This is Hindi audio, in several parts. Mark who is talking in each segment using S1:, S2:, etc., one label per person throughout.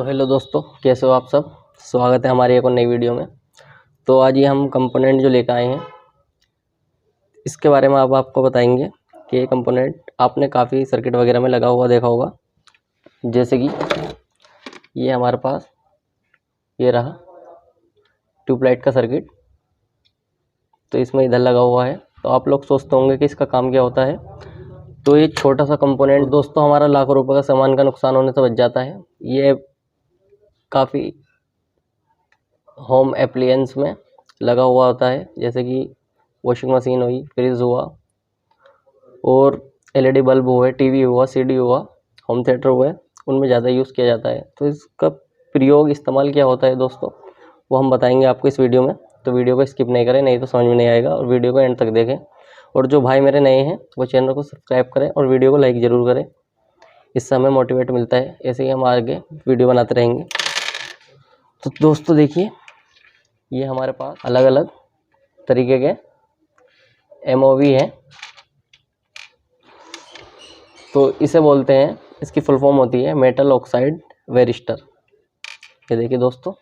S1: तो हेलो दोस्तों, कैसे हो आप सब। स्वागत है हमारी एक और नई वीडियो में। तो आज ये हम कंपोनेंट जो लेकर आए हैं इसके बारे में अब आपको बताएंगे कि ये कंपोनेंट आपने काफ़ी सर्किट वगैरह में लगा हुआ देखा होगा। जैसे कि ये हमारे पास ये रहा ट्यूबलाइट का सर्किट, तो इसमें इधर लगा हुआ है। तो आप लोग सोचते होंगे कि इसका काम क्या होता है। तो ये छोटा सा कंपोनेंट दोस्तों हमारा लाखों रुपए का सामान का नुकसान होने से बच जाता है। ये काफ़ी होम एप्लियंस में लगा हुआ होता है, जैसे कि वॉशिंग मशीन हुई, फ्रिज हुआ और एलईडी बल्ब हुए, टीवी हुआ, सीडी हुआ, होम थिएटर हुए, उनमें ज़्यादा यूज़ किया जाता है। तो इसका प्रयोग इस्तेमाल क्या होता है दोस्तों, वो हम बताएंगे आपको इस वीडियो में। तो वीडियो को स्किप नहीं करें, नहीं तो समझ में नहीं आएगा, और वीडियो को एंड तक देखें। और जो भाई मेरे नए हैं वो चैनल को सब्सक्राइब करें और वीडियो को लाइक ज़रूर करें, इससे हमें मोटिवेट मिलता है। ऐसे ही हम आगे वीडियो बनाते रहेंगे। तो दोस्तों देखिए, ये हमारे पास अलग अलग तरीके के एमओवी हैं। तो इसे बोलते हैं, इसकी फुल फॉर्म होती है मेटल ऑक्साइड वेरिस्टर। ये देखिए दोस्तों,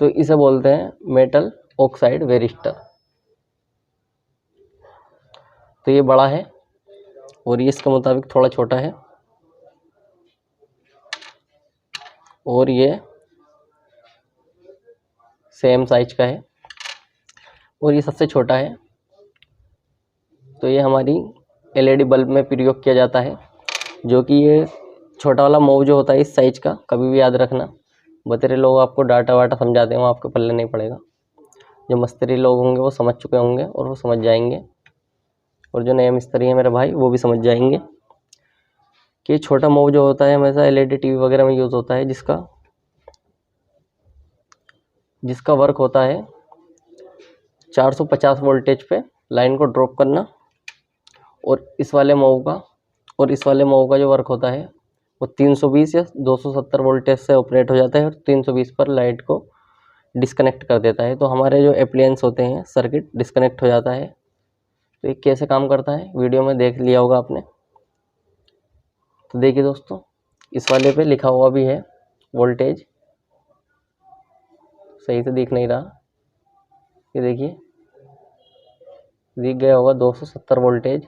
S1: तो इसे बोलते हैं मेटल ऑक्साइड वेरिस्टर। तो ये बड़ा है और ये इसके मुताबिक थोड़ा छोटा है, और ये सेम साइज का है, और ये सबसे छोटा है। तो ये हमारी एलईडी बल्ब में प्रयोग किया जाता है, जो कि ये छोटा वाला मोव जो होता है इस साइज का, कभी भी याद रखना। बतेरे लोग आपको डाटा वाटा समझाते हैं, वो आपके पल्ले नहीं पड़ेगा। जो मस्तरी लोग होंगे वो समझ चुके होंगे और वो समझ जाएंगे, और जो नए मिस्त्री हैं मेरे भाई वो भी समझ जाएंगे कि छोटा मोव जो होता है हमेशा एलईडी टीवी वगैरह में यूज़ होता है, जिसका वर्क होता है 450 वोल्टेज पे लाइन को ड्रॉप करना। और इस वाले मोव का जो वर्क होता है वो 320 या 270 वोल्टेज से ऑपरेट हो जाता है, और 320 पर लाइट को डिस्कनेक्ट कर देता है। तो हमारे जो एप्लियंस होते हैं सर्किट डिस्कनेक्ट हो जाता है। तो ये कैसे काम करता है वीडियो में देख लिया होगा आपने। तो देखिए दोस्तों, इस वाले पे लिखा हुआ भी है वोल्टेज, सही से दिख नहीं रहा, ये देखिए दिख गया होगा 270 वोल्टेज।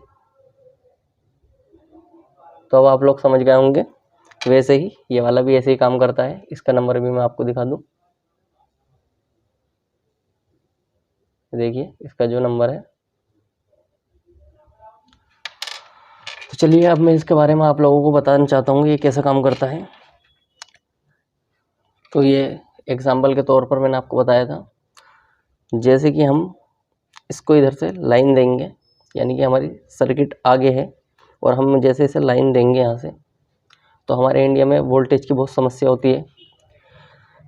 S1: तो अब आप लोग समझ गए होंगे। वैसे ही ये वाला भी ऐसे ही काम करता है। इसका नंबर भी मैं आपको दिखा दूं, देखिए इसका जो नंबर है। तो चलिए अब मैं इसके बारे में आप लोगों को बताना चाहता हूँ ये कैसे काम करता है। तो ये एग्जाम्पल के तौर पर मैंने आपको बताया था, जैसे कि हम इसको इधर से लाइन देंगे, यानी कि हमारी सर्किट आगे है और हम जैसे इसे लाइन देंगे यहाँ से, तो हमारे इंडिया में वोल्टेज की बहुत समस्या होती है।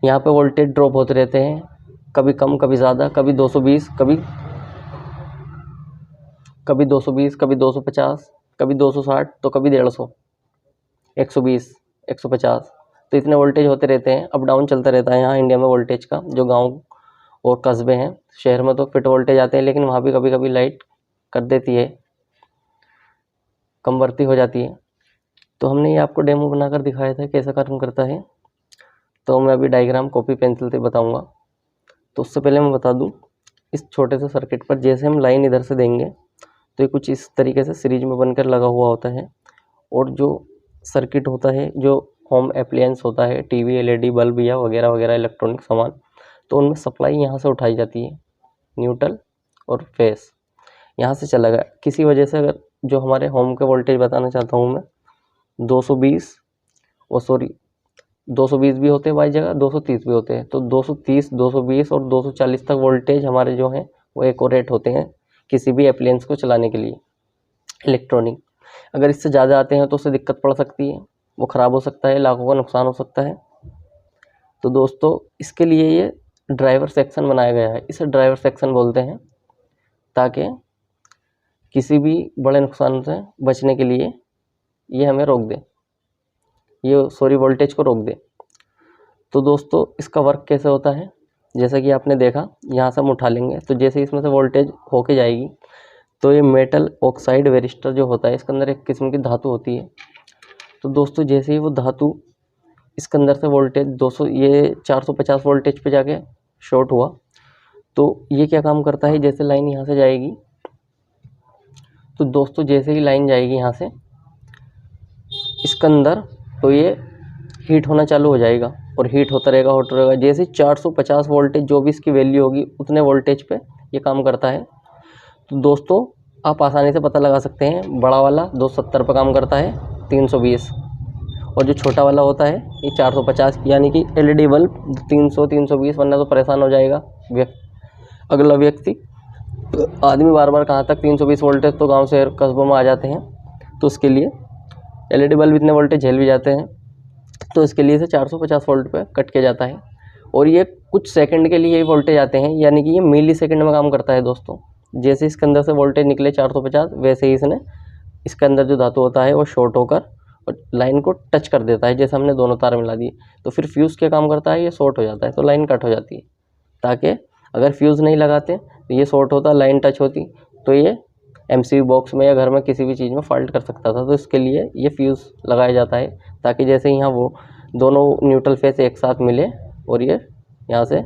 S1: यहाँ पे वोल्टेज ड्रॉप होते रहते हैं, कभी कम कभी ज़्यादा, कभी 220, कभी 220, कभी 250, कभी 260, तो कभी 150, 120, 150। तो इतने वोल्टेज होते रहते हैं, अप डाउन चलता रहता है यहाँ इंडिया में वोल्टेज का। जो गांव और कस्बे हैं, शहर में तो फिट वोल्टेज आते हैं, लेकिन वहाँ भी कभी कभी लाइट कर देती है, कम बढ़ती हो जाती है। तो हमने ये आपको डेमो बनाकर दिखाया था कैसा काम करता है। तो मैं अभी डायग्राम कॉपी पेंसिल से बताऊँगा। तो उससे पहले मैं बता दूँ, इस छोटे से सर्किट पर जैसे हम लाइन इधर से देंगे तो ये कुछ इस तरीके से सीरीज में बनकर लगा हुआ होता है। और जो सर्किट होता है, जो होम एप्लियंस होता है, टीवी, एलईडी बल्ब या वगैरह वगैरह इलेक्ट्रॉनिक सामान, तो उनमें सप्लाई यहाँ से उठाई जाती है, न्यूट्रल और फेस यहाँ से चला गया। किसी वजह से अगर जो हमारे होम के वोल्टेज बताना चाहता हूँ मैं 220, 220 भी होते हैं बाई जगह, 230 भी होते हैं। तो 230, 220 और 240 तक वोल्टेज हमारे जो हैं वो एक्यूरेट होते हैं किसी भी एप्लियंस को चलाने के लिए इलेक्ट्रॉनिक। अगर इससे ज़्यादा आते हैं तो उससे दिक्कत पड़ सकती है, वो ख़राब हो सकता है, लाखों का नुकसान हो सकता है। तो दोस्तों इसके लिए ये ड्राइवर सेक्शन बनाया गया है, इसे ड्राइवर सेक्शन बोलते हैं, ताकि किसी भी बड़े नुकसान से बचने के लिए ये हमें रोक दे, ये वोल्टेज को रोक दे। तो दोस्तों इसका वर्क कैसे होता है, जैसा कि आपने देखा, यहाँ से हम उठा लेंगे तो जैसे इसमें से वोल्टेज होके जाएगी, तो ये मेटल ऑक्साइड वेरिस्टर जो होता है इसके अंदर एक किस्म की धातु होती है, तो दोस्तों जैसे ही वो धातु इसके अंदर से वोल्टेज 200 ये 450 वोल्टेज पे जाके शॉर्ट हुआ, तो ये क्या काम करता है, जैसे लाइन यहाँ से जाएगी, तो दोस्तों जैसे ही लाइन जाएगी यहाँ से इसके अंदर, तो ये हीट होना चालू हो जाएगा और हीट होता रहेगा। जैसे 450 वोल्टेज जो भी इसकी वैल्यू होगी उतने वोल्टेज पे ये काम करता है। तो दोस्तों आप आसानी से पता लगा सकते हैं, बड़ा वाला 270 पे काम करता है 320, और जो छोटा वाला होता है ये 450, यानी कि एलईडी बल्ब 300 320, वरना तो परेशान हो जाएगा अगला व्यक्ति। आदमी बार बार कहाँ तक 320 वोल्टेज, तो गांव शहर कस्बों में आ जाते हैं, तो उसके लिए एलईडी बल्ब इतने वोल्टेज झेल भी जाते हैं, तो इसके लिए इसे 450 वोल्ट पे कट किया जाता है। और ये कुछ सेकंड के लिए ये वोल्टेज आते हैं, यानी कि ये मिली सेकंड में काम करता है दोस्तों। जैसे इसके अंदर से वोल्टेज निकले 450, वैसे ही इसने इसके अंदर जो धातु होता है वो शॉर्ट होकर और लाइन को टच कर देता है। जैसे हमने दोनों तार मिला दिए, तो फिर फ्यूज़ क्या काम करता है, ये शॉर्ट हो जाता है, तो लाइन कट हो जाती है। ताकि अगर फ्यूज़ नहीं लगाते तो ये शॉर्ट होता, लाइन टच होती, तो ये एमसीबी बॉक्स में या घर में किसी भी चीज़ में फॉल्ट कर सकता था। तो इसके लिए ये फ्यूज़ लगाया जाता है, ताकि जैसे यहाँ वो दोनों न्यूट्रल फेस एक साथ मिले और ये यहाँ से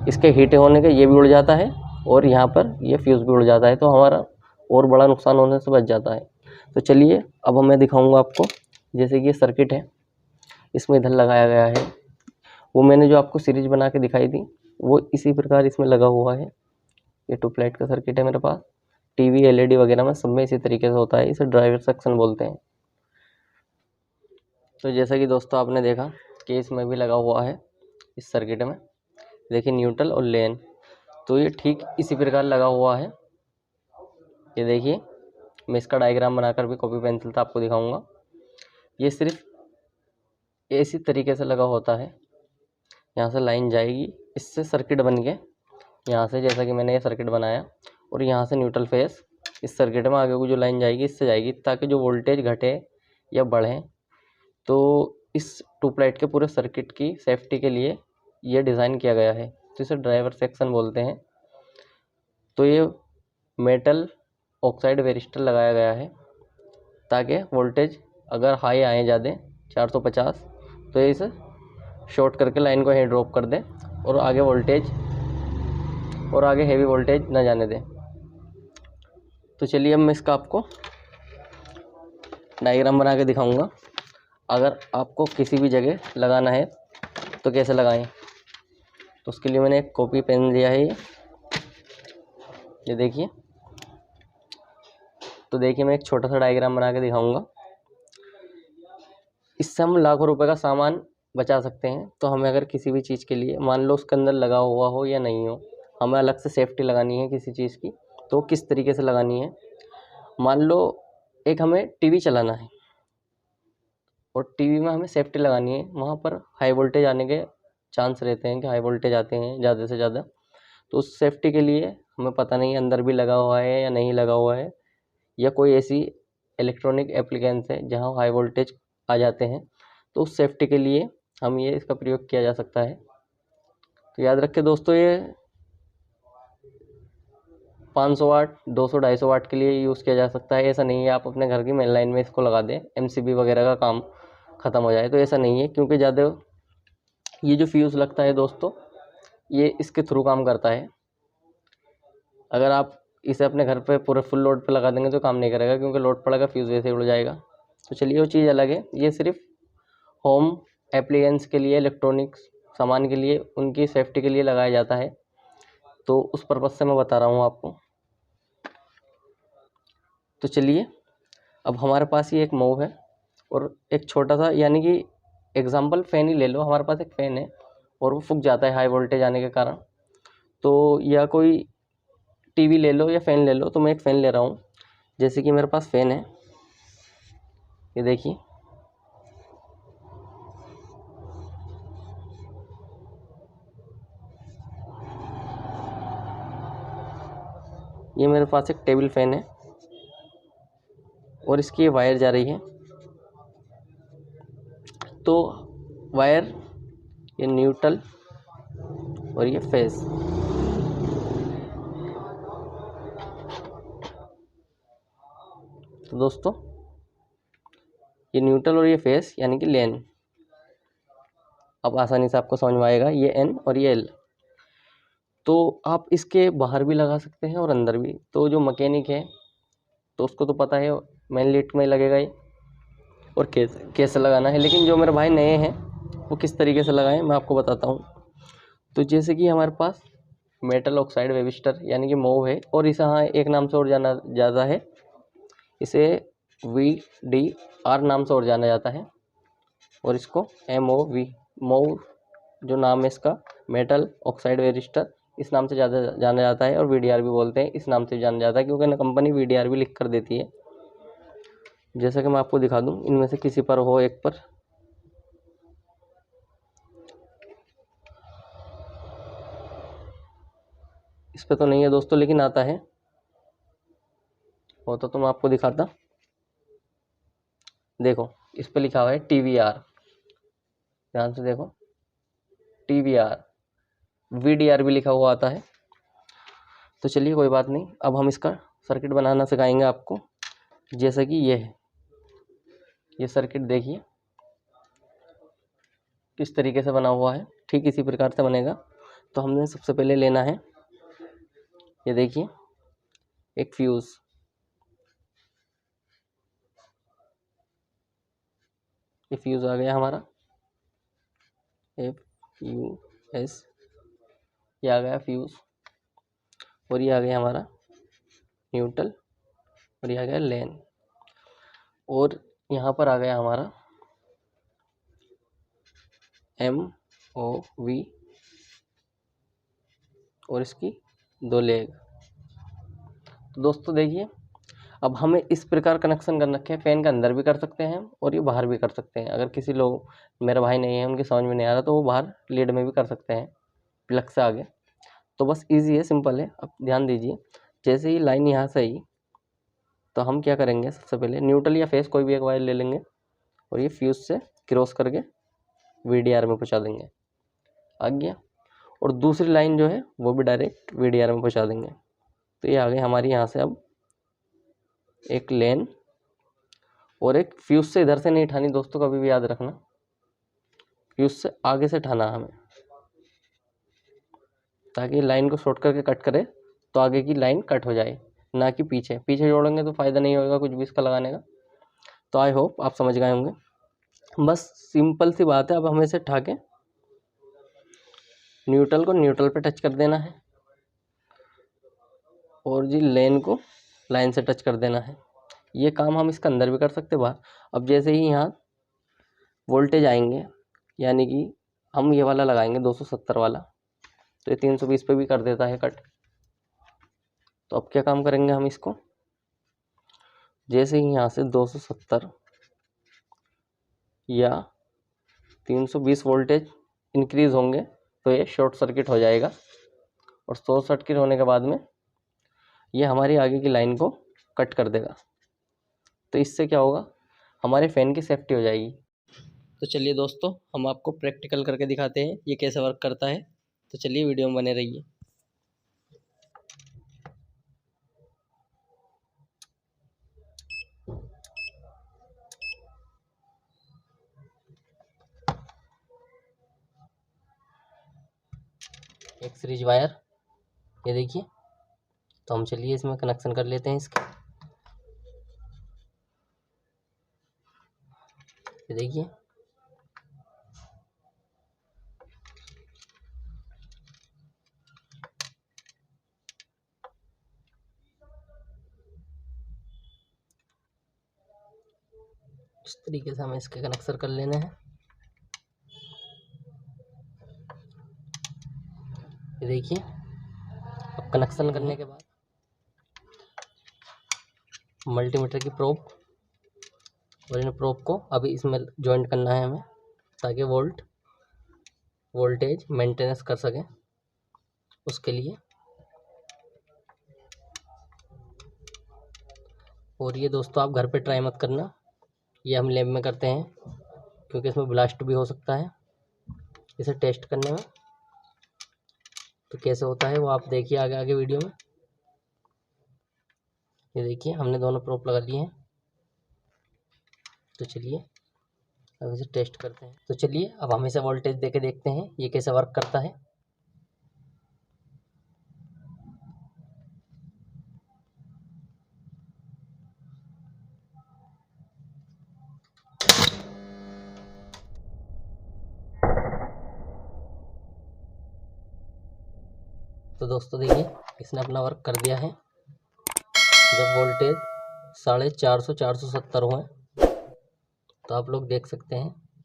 S1: इसके हीट होने के ये भी उड़ जाता है और यहाँ पर ये फ्यूज़ भी उड़ जाता है, तो हमारा और बड़ा नुकसान होने से बच जाता है। तो चलिए अब मैं दिखाऊंगा आपको, जैसे कि ये सर्किट है, इसमें इधर लगाया गया है, वो मैंने जो आपको सीरीज बना के दिखाई थी वो इसी प्रकार इसमें लगा हुआ है। ये ट्यूबलाइट का सर्किट है मेरे पास, टीवी एलईडी वगैरह में सब में इसी तरीके से होता है, इसे ड्राइवर सेक्शन बोलते हैं। तो जैसा कि दोस्तों आपने देखा कि इसमें भी लगा हुआ है इस सर्किट में, देखिए न्यूट्रल और लेन, तो ये ठीक इसी प्रकार लगा हुआ है। ये देखिए मैं इसका डायग्राम बनाकर भी कॉपी पेंसिल से आपको दिखाऊंगा। ये सिर्फ इसी तरीके से लगा होता है, यहाँ से लाइन जाएगी, इससे सर्किट बन के यहाँ से, जैसा कि मैंने ये सर्किट बनाया, और यहाँ से न्यूट्रल फेस इस सर्किट में आगे को जो लाइन जाएगी इससे जाएगी, ताकि जो वोल्टेज घटे या बढ़े, तो इस ट्यूबलाइट के पूरे सर्किट की सेफ्टी के लिए ये डिज़ाइन किया गया है। तो इसे ड्राइवर सेक्शन बोलते हैं। तो ये मेटल ऑक्साइड वेरिस्टर लगाया गया है, ताकि वोल्टेज अगर हाई आए ज़्यादा 450, तो ये इसे शॉर्ट करके लाइन को यहीं ड्रॉप कर दे और आगे हैवी वोल्टेज ना जाने दें। तो चलिए अब मैं इसका आपको डायग्राम बना के दिखाऊंगा। अगर आपको किसी भी जगह लगाना है तो कैसे लगाएं, तो उसके लिए मैंने एक कॉपी पेन लिया है, ये देखिए। तो देखिए मैं एक छोटा सा डायग्राम बना के दिखाऊंगा। इससे हम लाखों रुपए का सामान बचा सकते हैं। तो हमें अगर किसी भी चीज़ के लिए, मान लो उसके अंदर लगा हुआ हो या नहीं हो, हमें अलग से सेफ्टी लगानी है किसी चीज़ की, तो किस तरीके से लगानी है। मान लो एक हमें टीवी चलाना है और टीवी में हमें सेफ्टी लगानी है, वहाँ पर हाई वोल्टेज आने के चांस रहते हैं कि हाई वोल्टेज आते हैं ज़्यादा से ज़्यादा। तो उस सेफ्टी के लिए हमें पता नहीं अंदर भी लगा हुआ है या नहीं लगा हुआ है, या कोई ऐसी इलेक्ट्रॉनिक एप्लीकेंस है जहाँ हाई वोल्टेज आ जाते हैं, तो उस सेफ्टी के लिए हम ये इसका प्रयोग किया जा सकता है। तो याद रखें दोस्तों, ये 500 वाट 200 250 वाट के लिए यूज़ किया जा सकता है। ऐसा नहीं है आप अपने घर की मेन लाइन में इसको लगा दें, एमसीबी वगैरह का काम ख़त्म हो जाए, तो ऐसा नहीं है। क्योंकि ज़्यादा ये जो फ्यूज़ लगता है दोस्तों, ये इसके थ्रू काम करता है। अगर आप इसे अपने घर पे पूरे फुल लोड पे लगा देंगे तो काम नहीं करेगा, क्योंकि लोड पड़ेगा, फ्यूज़ वैसे ही उड़ जाएगा। तो चलिए वो चीज़ अलग है, ये सिर्फ होम एप्लीकेंस के लिए, इलेक्ट्रॉनिक्स सामान के लिए, उनकी सेफ्टी के लिए लगाया जाता है। तो उस पर्पज़ से मैं बता रहा हूँ आपको। तो चलिए अब हमारे पास ये एक मॉव है और एक छोटा सा, यानी कि एग्जांपल फ़ैन ही ले लो, हमारे पास एक फ़ैन है और वो फूक जाता है हाई वोल्टेज आने के कारण। तो या कोई टीवी ले लो या फ़ैन ले लो, तो मैं एक फ़ैन ले रहा हूँ। जैसे कि मेरे पास फ़ैन है, ये देखिए, ये मेरे पास एक टेबल फ़ैन है और इसकी ये वायर जा रही है। तो वायर, ये न्यूट्रल और ये फेस, तो दोस्तों ये न्यूट्रल और ये फेस यानी कि लेन। अब आसानी से आपको समझ में आएगा, ये एन और ये एल। तो आप इसके बाहर भी लगा सकते हैं और अंदर भी। तो जो मैकेनिक है तो उसको तो पता है मेन लीड में लगेगा ये, और कैसे लगाना है। लेकिन जो मेरे भाई नए हैं वो किस तरीके से लगाएं मैं आपको बताता हूँ। तो जैसे कि हमारे पास मेटल ऑक्साइड वेविस्टर यानी कि मोव है, और इसे हाँ एक नाम से और जाना ज़्यादा है, इसे VDR नाम से और जाना जाता है, और इसको MOV मोव जो नाम है इसका, मेटल ऑक्साइड वेविस्टर, इस नाम से ज़्यादा जाना जाता है। और VDR भी बोलते हैं, इस नाम से जाना जाता है क्योंकि ना कंपनी VDR भी लिख कर देती है। जैसा कि मैं आपको दिखा दूं, इनमें से किसी पर हो एक पर। इस पे तो नहीं है दोस्तों, लेकिन आता है, होता तो मैं आपको दिखाता। देखो इस पे लिखा हुआ है TVR, ध्यान से देखो, TVR। VDR भी लिखा हुआ आता है। तो चलिए कोई बात नहीं, अब हम इसका सर्किट बनाना सिखाएंगे आपको। जैसे कि ये है, ये सर्किट देखिए किस तरीके से बना हुआ है, ठीक इसी प्रकार से बनेगा। तो हमने सबसे पहले लेना है, ये देखिए, एक फ्यूज़। ये फ्यूज़ आ गया हमारा, FUS, ये आ गया फ्यूज़। और ये आ गया हमारा न्यूट्रल, और ये आ गया लेन। और यहाँ पर आ गया हमारा MOV, और इसकी 2 लेग। तो दोस्तों देखिए, अब हमें इस प्रकार कनेक्शन कर रखे हैं, फैन के अंदर भी कर सकते हैं और ये बाहर भी कर सकते हैं। अगर किसी लोग, मेरा भाई नहीं है, उनकी समझ में नहीं आ रहा, तो वो बाहर लीड में भी कर सकते हैं प्लग से आगे। तो बस इजी है, सिंपल है। अब ध्यान दीजिए, जैसे ही लाइन यहाँ से आई तो हम क्या करेंगे, सबसे पहले न्यूट्रल या फेस कोई भी एक वायर ले लेंगे, और ये फ्यूज से क्रॉस करके VDR में पहुँचा देंगे, आ गया। और दूसरी लाइन जो है वो भी डायरेक्ट VDR में पहुँचा देंगे। तो ये आ गई हमारी यहाँ से अब एक लेन, और एक फ्यूज से इधर से नहीं उठानी दोस्तों, कभी भी याद रखना, फ्यूज से आगे से उठाना हमें, ताकि लाइन को शॉर्ट करके कट करे तो आगे की लाइन कट हो जाए, ना कि पीछे। पीछे जोड़ेंगे तो फ़ायदा नहीं होगा कुछ भी इसका लगाने का। तो आई होप आप समझ गए होंगे। बस सिंपल सी बात है। अब हमें इसे उठा के न्यूट्रल को न्यूट्रल पे टच कर देना है, और जी लेन को लाइन से टच कर देना है। ये काम हम इसके अंदर भी कर सकते बाहर। अब जैसे ही यहाँ वोल्टेज आएंगे, यानी कि हम ये वाला लगाएंगे 270 वाला, तो ये 320 पे भी कर देता है कट। तो अब क्या काम करेंगे हम इसको, जैसे ही यहाँ से 270 या 320 वोल्टेज इंक्रीज होंगे तो ये शॉर्ट सर्किट हो जाएगा, और शॉर्ट सर्किट होने के बाद में ये हमारी आगे की लाइन को कट कर देगा। तो इससे क्या होगा, हमारे फ़ैन की सेफ्टी हो जाएगी। तो चलिए दोस्तों, हम आपको प्रैक्टिकल करके दिखाते हैं ये कैसे वर्क करता है। तो चलिए वीडियो में बने रहिए। एक सीरीज वायर, ये देखिए। तो हम चलिए इसमें कनेक्शन कर लेते हैं इसके। ये देखिए, इस तरीके से हमें इसके कनेक्शन कर लेने हैं। ये देखिए, अब कनेक्शन करने के बाद मल्टीमीटर की प्रोब, और इन प्रोब को अभी इसमें जॉइंट करना है हमें, ताकि वोल्टेज मेंटेनेंस कर सकें उसके लिए। और ये दोस्तों आप घर पे ट्राई मत करना, ये हम लैब में करते हैं क्योंकि इसमें ब्लास्ट भी हो सकता है। इसे टेस्ट करने में तो कैसे होता है वो आप देखिए आगे आगे वीडियो में। ये देखिए, हमने दोनों प्रोब लगा लिए हैं। तो चलिए अब इसे टेस्ट करते हैं। तो चलिए अब हम इसे वोल्टेज देके देखते हैं ये कैसे वर्क करता है। तो दोस्तों देखिए इसने अपना वर्क कर दिया है। जब वोल्टेज 450 470 हुए तो आप लोग देख सकते हैं